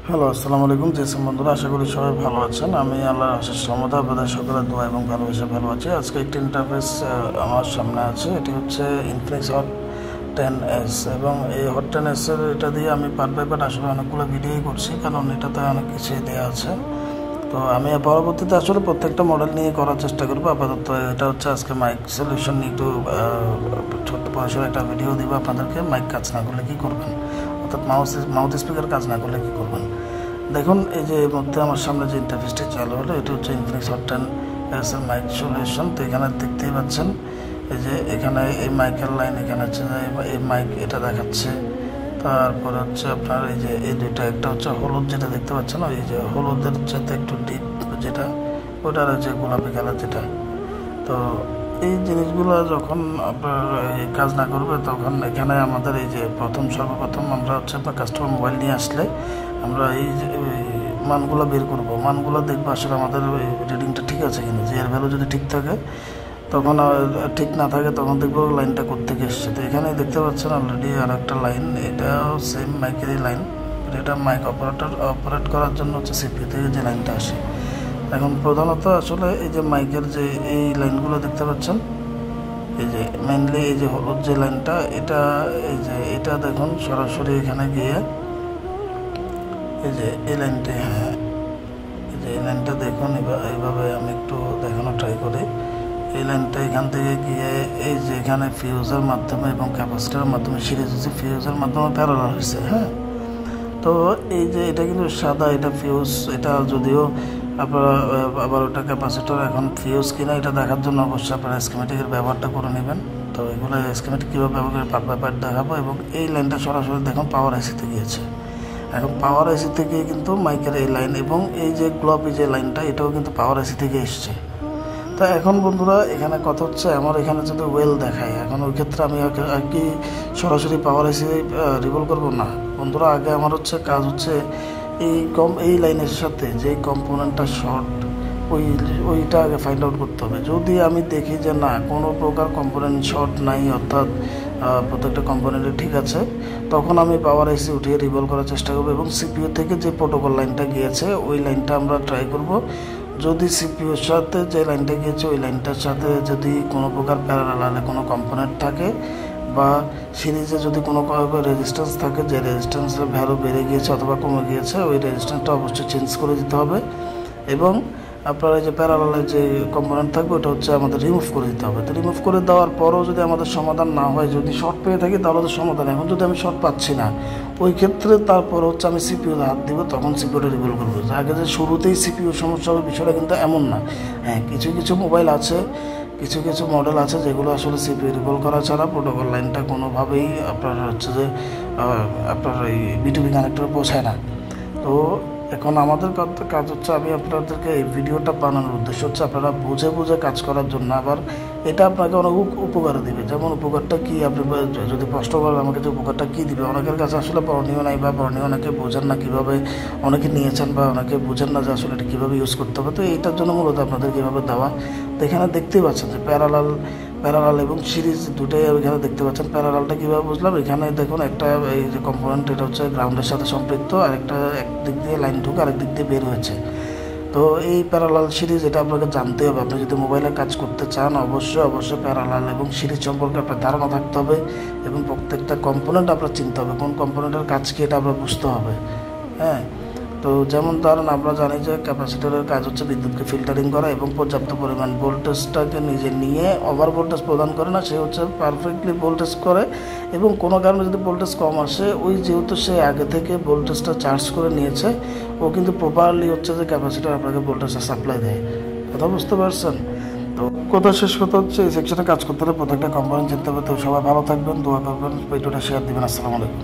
Hello, আসসালামু আলাইকুম। জেসিম বন্ধুরা, আশা করি সবাই ভালো আছেন। আমি আল্লাহর আশিস রহমতে আপনাদের সকলের দোয়া এবং ভালোবাসা ভালো আছি। আজকে একটি ইন্টারফেস আমার সামনে আছে। এটি হচ্ছে ইনফিনিক্স হট 10S এবং এই হট 10S এর এটা দিয়ে আমি পার্ট বাই পার্ট আসলে অনেকগুলো ভিডিওই করছি, কারণ এটাতে অনেক কিছুই দেওয়া আছে। তো আমি পরবর্তীতে আসলে প্রত্যেকটা মডেল নিয়ে করার চেষ্টা করবো। আপাতত এটা হচ্ছে আজকে মাইক সলিউশন নিয়ে একটু ছোট্ট পয়সার একটা ভিডিও দিব আপনাদেরকে। মাইক কাজ না করলে কী করবেন, অর্থাৎ মাউথ স্পিকার কাজ না করলে কী করবেন। দেখুন, এই যে এর মধ্যে আমার সামনে যে ইন্টারফেসটি চালু হলো, এটি হচ্ছে ইনফিনিক্স হট 10S এর মাইক সলিউশন। তো এখানে দেখতেই পাচ্ছেন এই যে এখানে এই মাইকের লাইন, এখানে হচ্ছে এই মাইক এটা দেখাচ্ছে। তারপরে হচ্ছে আপনার এই যে এই দুইটা, একটা হচ্ছে হলুদ যেটা দেখতে পাচ্ছেন, ওই যে হলুদের সাথে একটু ডিপ যেটা, ওটার হচ্ছে গোলাপি কালার যেটা। তো এই জিনিসগুলো যখন আপনার কাজ না করবে, তখন এখানে আমাদের এই যে সর্বপ্রথম আমরা হচ্ছে আপনার কাস্টমার মোবাইল নিয়ে আসলে আমরা এই যে মানগুলো বের করবো, মানগুলো দেখবো আসলে আমাদের রিডিংটা ঠিক আছে কিনা। যে এর ভ্যালু যদি ঠিক থাকে তখন, ঠিক না থাকে তখন দেখবো লাইনটা কোত্থেকে এসছে। তো এখানে দেখতে পাচ্ছেন অলরেডি আর একটা লাইন, এটাও সেম মাইকেরই লাইন। এটা মাইক অপারেট করার জন্য হচ্ছে সিপিইউ থেকে যে লাইনটা আসে। এখন প্রধানত আসলে এই যে মাইকের যে এই লাইনগুলো দেখতে পাচ্ছেন, এই যে মেইনলি এই যে হলুদ যে লাইনটা, এটা এই যে এটা দেখুন সরাসরি এখানে গিয়ে এই যে এই লাইনটা, হ্যাঁ এই যে এই লাইনটা দেখুন। এইভাবে আমি একটু দেখানো ট্রাই করি। এই লাইনটা এখান থেকে গিয়ে এই যে এখানে ফিউজের মাধ্যমে এবং ক্যাপাসিটারের মাধ্যমে সিরিজ হচ্ছে, ফিউজের মাধ্যমে প্যারালাল হয়েছে। হ্যাঁ, তো এই যে এটা কিন্তু সাদা, এটা ফিউজ। এটা যদিও আপনারা আবার ওটা ক্যাপাসিটর, এখন ফিউজ কিনা এটা দেখার জন্য অবশ্যই আপনারা স্কিমেটিকের ব্যবহারটা করে নেবেন। তো এগুলো স্কিমেটিক কীভাবে ব্যবহার করে পার্ট বাই পার্ট দেখাবো। এবং এই লাইনটা সরাসরি দেখুন পাওয়ার আইসিতে গিয়েছে। এখন পাওয়ার আইসি থেকে কিন্তু মাইকের এই লাইন এবং এই যে গ্লোবি যে লাইনটা, এটাও কিন্তু পাওয়ার আইসি থেকে এসছে। তা এখন বন্ধুরা, এখানে কথা হচ্ছে আমার এখানে যদি ওয়েল দেখায়, এখন ওই ক্ষেত্রে আমি আর কি সরাসরি পাওয়ার আইসি রিভলভ করবো না বন্ধুরা। আগে আমার হচ্ছে কাজ হচ্ছে এই লাইনের সাথে যে কম্পোনেন্টটা শর্ট, ওইটা আগে ফাইন্ড আউট করতে হবে। যদি আমি দেখি যে না, কোনো প্রকার কম্পোনেন্ট শর্ট নাই, অর্থাৎ প্রত্যেকটা কম্পোনেন্টে ঠিক আছে, তখন আমি পাওয়ার আইসি উঠিয়ে রিভলভ করার চেষ্টা করবো এবং সিপিইউ থেকে যে প্রোটোকল লাইনটা গিয়েছে ওই লাইনটা আমরা ট্রাই করব। যদি সিপিইউর সাথে যে লাইনটা গিয়েছে ওই লাইনটার সাথে যদি কোনো প্রকার প্যারালালে কোনো কম্পোনেন্ট থাকে, বা সিরিজে যদি কোনো রেজিস্ট্যান্স থাকে, যে রেজিস্ট্যান্সের ভ্যালু বেড়ে গিয়েছে অথবা কমে গিয়েছে, ওই রেজিস্ট্যান্সটা অবশ্যই চেঞ্জ করে দিতে হবে। এবং আপনার এই যে প্যারালালের যে কম্পোনেন্ট থাকবে ওটা হচ্ছে আমাদের রিমুভ করে দিতে হবে। তো রিমুভ করে দেওয়ার পরও যদি আমাদের সমাধান না হয়, যদি শর্ট পেয়ে থাকি তাহলে তো সমাধান। এখন যদি আমি শর্ট পাচ্ছি না, ওই ক্ষেত্রে তারপর হচ্ছে আমি সিপিইউতে হাত দিব, তখন সিপিইউটা রিভলভ করবো। আগে যে শুরুতেই সিপিইউ সমস্যা হবে বিষয়টা কিন্তু এমন না। হ্যাঁ, কিছু কিছু মোবাইল আছে, কিছু কিছু মডেল আছে যেগুলো আসলে সিপিইউ রিভলভ করা ছাড়া প্রোটোকল লাইনটা কোনোভাবেই আপনার হচ্ছে যে আপনার এই বিটুবি কানেক্টরে পৌঁছায় না। তো এখন আমাদের কাজ হচ্ছে, আমি আপনাদেরকে এই ভিডিওটা বানানোর উদ্দেশ্য হচ্ছে আপনারা বুঝে বুঝে কাজ করার জন্য। আবার এটা আপনাকে অনেক উপকার দিবে। যেমন উপকারটা কি, আপনি যদি প্রশ্ন করেন আমাকে যে উপকারটা কী দিবে, অনেকের কাছে আসলে করণীয় নাই, বা করণীয় অনেকে বোঝেন না কীভাবে, অনেকে নিয়েছেন বা অনেকে বোঝেন না যে আসলে এটা কীভাবে ইউজ করতে হবে। তো এইটার জন্য মূলত আপনাদের কীভাবে দেওয়া। তো এখানে দেখতেই পাচ্ছেন যে প্যারালাল এবং সিরিজ দুটোই এখানে দেখতে পাচ্ছেন। প্যারালালটা কীভাবে বুঝলাম, এখানে দেখুন একটা এই যে কম্পোনেন্ট, এটা হচ্ছে গ্রাউন্ডের সাথে সম্পৃক্ত, আরেকটা একদিক দিয়ে লাইন ঢুকে আরেক দিক দিয়ে বের হয়েছে। তো এই প্যারালাল সিরিজ এটা আপনাকে জানতে হবে। আপনি যদি মোবাইলে কাজ করতে চান, অবশ্যই প্যারালাল এবং সিরিজ সম্পর্কে আপনার ধারণা থাকতে হবে এবং প্রত্যেকটা কম্পোনেন্ট আপনার চিনতে হবে, কোন কম্পোনেন্টের কাজ কি এটা আপনার বুঝতে হবে। হ্যাঁ, তো যেমন ধরেন আমরা জানি যে ক্যাপাসিটরের কাজ হচ্ছে বিদ্যুৎকে ফিল্টারিং করা এবং পর্যাপ্ত পরিমাণ ভোল্টেজটাকে নিজে নিয়ে ওভার ভোল্টেজ প্রদান করে না, সে হচ্ছে পারফেক্টলি ভোল্টেজ করে। এবং কোনো কারণে যদি ভোল্টেজ কম আসে, ওই যেহেতু সে আগে থেকে ভোল্টেজটা চার্জ করে নিয়েছে, ও কিন্তু প্রপারলি হচ্ছে যে ক্যাপাসিটর আপনাকে ভোল্টেজটা সাপ্লাই দেয়। কথা বুঝতে পারছেন? তো শেষ কথা হচ্ছে, এই সেকশনে কাজ করতে হলে প্রত্যেকটা কম্পোনেন্ট চিনতে হবে। তো সবাই ভালো থাকবেন, দোয়া করবেন, ভিডিওটা শেয়ার দিবেন। আসসালামু আলাইকুম।